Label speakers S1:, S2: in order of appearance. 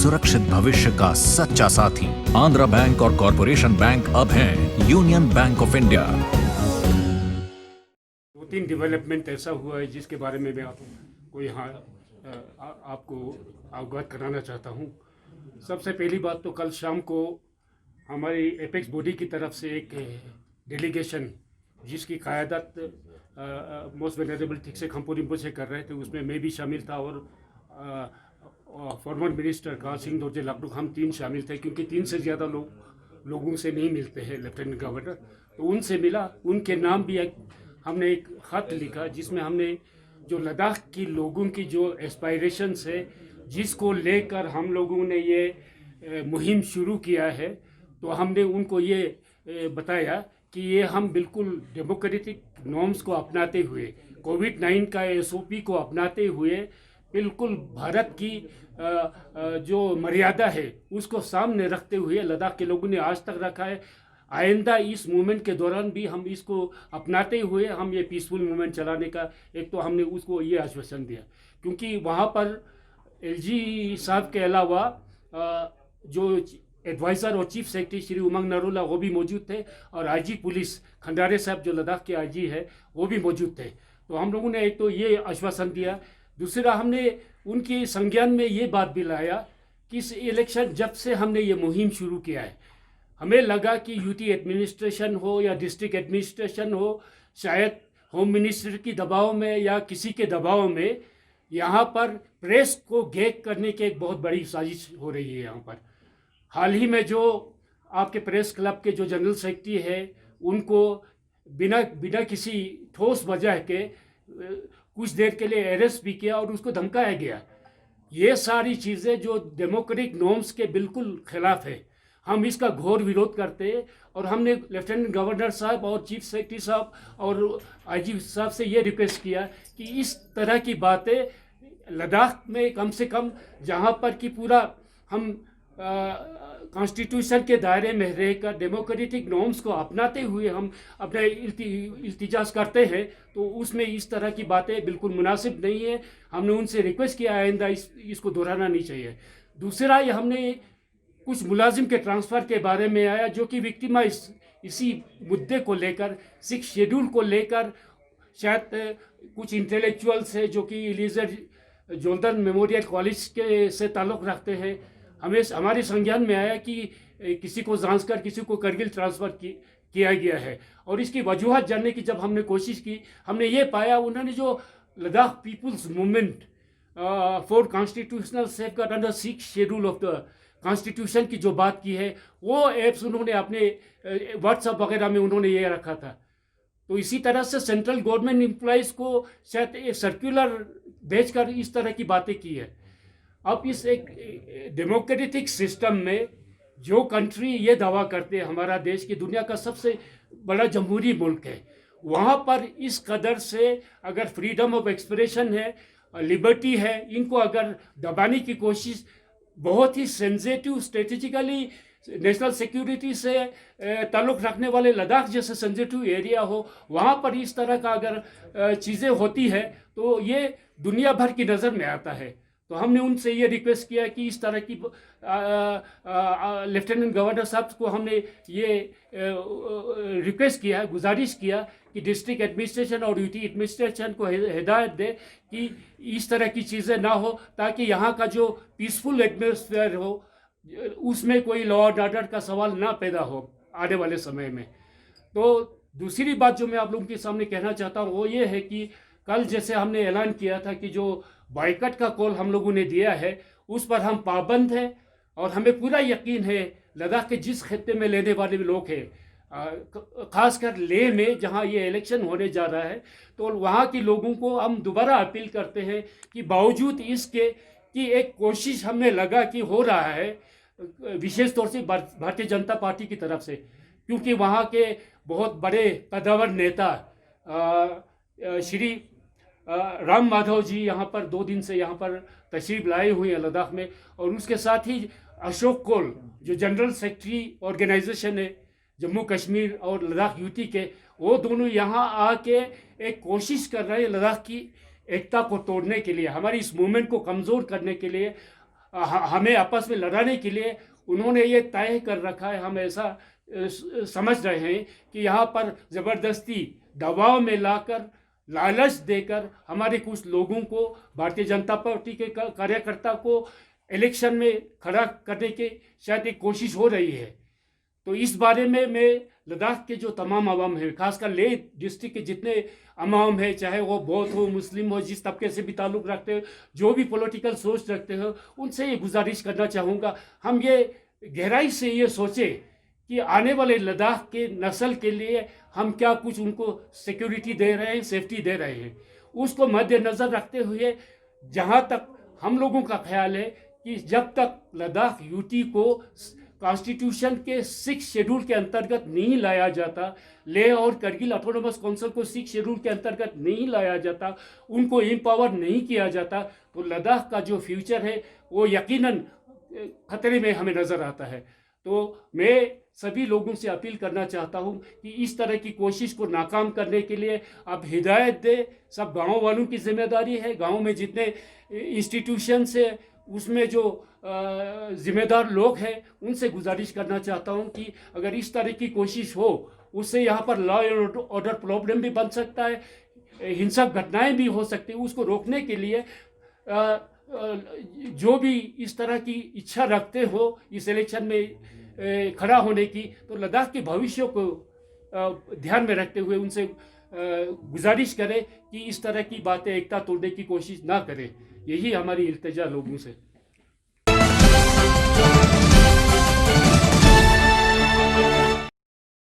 S1: सुरक्षित भविष्य का सच्चा साथी। आंध्रा बैंक और कॉरपोरेशन बैंक अब हैं यूनियन बैंक ऑफ इंडिया।
S2: दो तीन डेवलपमेंट ऐसा हुआ है जिसके बारे में मैं आपको यहाँ आपको अवगत कराना चाहता हूँ। सबसे पहली बात तो कल शाम को हमारी एपेक्स बॉडी की तरफ से एक डेलीगेशन जिसकी क़यादत मोस्ट वेनरेबल ठीक से खम्पोरिम्पो से कर रहे थे, उसमें मैं भी शामिल था और फॉर्मर मिनिस्टर काल सिंह दोरजे लापडुक, हम तीन शामिल थे क्योंकि तीन से ज़्यादा लोगों से नहीं मिलते हैं लेफ्टिनेंट गवर्नर। तो उनसे मिला, उनके नाम भी हमने एक ख़त लिखा जिसमें हमने जो लद्दाख की लोगों की जो एस्पायरेशंस है जिसको लेकर हम लोगों ने ये मुहिम शुरू किया है, तो हमने उनको ये बताया कि ये हम बिल्कुल डेमोक्रेटिक नॉर्म्स को अपनाते हुए, कोविड-19 का SOP को अपनाते हुए, बिल्कुल भारत की जो मर्यादा है उसको सामने रखते हुए लद्दाख के लोगों ने आज तक रखा है। आइंदा इस मूवमेंट के दौरान भी हम इसको अपनाते हुए हम ये पीसफुल मूवमेंट चलाने का एक तो हमने उसको ये आश्वासन दिया, क्योंकि वहाँ पर LG साहब के अलावा जो एडवाइज़र और चीफ सेक्रेटरी श्री उमंग नरोला वो भी मौजूद थे और IG पुलिस खंडारे साहब जो लद्दाख के IG है वो भी मौजूद थे। तो हम लोगों ने एक तो ये आश्वासन दिया, दूसरा हमने उनके संज्ञान में ये बात भी लाया कि इस इलेक्शन जब से हमने ये मुहिम शुरू किया है, हमें लगा कि UT एडमिनिस्ट्रेशन हो या डिस्ट्रिक्ट एडमिनिस्ट्रेशन हो, शायद होम मिनिस्टर की दबाव में या किसी के दबाव में यहाँ पर प्रेस को गैग करने की एक बहुत बड़ी साजिश हो रही है। यहाँ पर हाल ही में जो आपके प्रेस क्लब के जो जनरल सेक्रेटरी है उनको बिना किसी ठोस वजह के कुछ देर के लिए अरेस्ट भी किया और उसको धमकाया गया। ये सारी चीज़ें जो डेमोक्रेटिक नॉर्म्स के बिल्कुल खिलाफ है, हम इसका घोर विरोध करते हैं और हमने लेफ्टिनेंट गवर्नर साहब और चीफ सेक्रेटरी साहब और IG साहब से ये रिक्वेस्ट किया कि इस तरह की बातें लद्दाख में कम से कम, जहाँ पर कि पूरा हम कॉन्स्टिट्यूशन के दायरे में रहकर डेमोक्रेटिक नॉर्म्स को अपनाते हुए हम अपने इल्तिजाज करते हैं, तो उसमें इस तरह की बातें बिल्कुल मुनासिब नहीं है। हमने उनसे रिक्वेस्ट किया आइंदा इसको दोहराना नहीं चाहिए। दूसरा, ये हमने कुछ मुलाजिम के ट्रांसफ़र के बारे में आया जो कि विक्टिमा इसी मुद्दे को लेकर, 6 शेड्यूल को लेकर शायद कुछ इंटेलेक्चुअल्स है जो कि एलिज़र जोल्दन मेमोरियल कॉलेज के से ताल्लुक़ रखते हैं, हमारे संज्ञान में आया कि किसी को जांचकर किसी को करगिल ट्रांसफ़र किया गया है। और इसकी वजूहत जानने की जब हमने कोशिश की, हमने ये पाया उन्होंने जो Ladakh people's movement for constitutional safeguard under 6 schedule of the constitution की जो बात की है, वो एप्स उन्होंने अपने व्हाट्सएप वगैरह में उन्होंने ये रखा था। तो इसी तरह से सेंट्रल गवर्नमेंट एम्प्लॉइज़ को शायद एक सर्कुलर भेजकर इस तरह की बातें की है। अब इस एक डेमोक्रेटिक सिस्टम में जो कंट्री ये दावा करते हैं हमारा देश की दुनिया का सबसे बड़ा जमहूरी मुल्क है, वहाँ पर इस कदर से अगर फ्रीडम ऑफ एक्सप्रेशन है, लिबर्टी है, इनको अगर दबाने की कोशिश, बहुत ही सेंसिटिव स्ट्रेटेजिकली नेशनल सिक्योरिटी से ताल्लुक़ रखने वाले लद्दाख जैसे सेंसिटिव एरिया हो, वहाँ पर इस तरह का अगर चीज़ें होती है तो ये दुनिया भर की नज़र में आता है। तो हमने उनसे ये रिक्वेस्ट किया कि इस तरह की लेफ्टिनेंट गवर्नर साहब को हमने ये रिक्वेस्ट किया है, गुजारिश किया कि डिस्ट्रिक्ट एडमिनिस्ट्रेशन और UT एडमिनिस्ट्रेशन को हिदायत दे कि इस तरह की चीज़ें ना हो, ताकि यहाँ का जो पीसफुल एटमॉस्फेयर हो उसमें कोई लॉ एंड ऑर्डर का सवाल ना पैदा हो आने वाले समय में। तो दूसरी बात जो मैं आप लोगों के सामने कहना चाहता हूँ वो ये है कि कल जैसे हमने ऐलान किया था कि जो बाइकआउट का कॉल हम लोगों ने दिया है उस पर हम पाबंद हैं और हमें पूरा यकीन है लद्दाख के जिस खत्ते में लेने वाले लोग हैं, ख़ासकर लेह में जहां ये इलेक्शन होने जा रहा है, तो वहां के लोगों को हम दोबारा अपील करते हैं कि बावजूद इसके कि एक कोशिश हमें लगा कि हो रहा है विशेष तौर से भारतीय जनता पार्टी की तरफ से, क्योंकि वहाँ के बहुत बड़े कद्दावर नेता श्री राम माधव जी यहाँ पर 2 दिन से यहाँ पर तशरीफ़ लाए हुए हैं लद्दाख में, और उसके साथ ही अशोक कोल जो जनरल सेक्रेटरी ऑर्गेनाइजेशन है जम्मू कश्मीर और लद्दाख UT के, वो दोनों यहाँ आके एक कोशिश कर रहे हैं लद्दाख की एकता को तोड़ने के लिए, हमारी इस मूवमेंट को कमज़ोर करने के लिए। हमें आपस में लड़ाने के लिए उन्होंने ये तय कर रखा है। हम ऐसा समझ रहे हैं कि यहाँ पर ज़बरदस्ती दबाव में लाकर, लालच देकर हमारे कुछ लोगों को, भारतीय जनता पार्टी के कार्यकर्ता को इलेक्शन में खड़ा करने की शायद एक कोशिश हो रही है। तो इस बारे में मैं लद्दाख के जो तमाम अवाम है, खासकर लेह डिस्ट्रिक्ट के जितने अवाम है, चाहे वो बौद्ध हो, मुस्लिम हो, जिस तबके से भी ताल्लुक़ रखते हो, जो भी पॉलिटिकल सोच रखते हो, उनसे ये गुजारिश करना चाहूँगा, हम ये गहराई से ये सोचें कि आने वाले लद्दाख के नस्ल के लिए हम क्या कुछ उनको सिक्योरिटी दे रहे हैं, सेफ्टी दे रहे हैं। उसको मद्देनज़र रखते हुए जहाँ तक हम लोगों का ख्याल है कि जब तक लद्दाख यूटी को कॉन्स्टिट्यूशन के 6 शेड्यूल के अंतर्गत नहीं लाया जाता, लेह और करगिल ऑटोनोमस काउंसिल को 6 शेड्यूल के अंतर्गत नहीं लाया जाता, उनको एम्पावर नहीं किया जाता, तो लद्दाख का जो फ्यूचर है वो यकीनन खतरे में हमें नज़र आता है। तो मैं सभी लोगों से अपील करना चाहता हूं कि इस तरह की कोशिश को नाकाम करने के लिए आप हिदायत दें। सब गांव वालों की जिम्मेदारी है। गांव में जितने इंस्टीट्यूशंस है उसमें जो जिम्मेदार लोग हैं उनसे गुजारिश करना चाहता हूं कि अगर इस तरह की कोशिश हो, उससे यहाँ पर लॉ एंड ऑर्डर प्रॉब्लम भी बन सकता है, हिंसक घटनाएं भी हो सकती हैं। उसको रोकने के लिए जो भी इस तरह की इच्छा रखते हो इस इलेक्शन में खड़ा होने की, तो लद्दाख के भविष्य को ध्यान में रखते हुए उनसे गुजारिश करें कि इस तरह की बातें एकता तोड़ने की कोशिश ना करें। यही हमारी इल्तिजा लोगों से।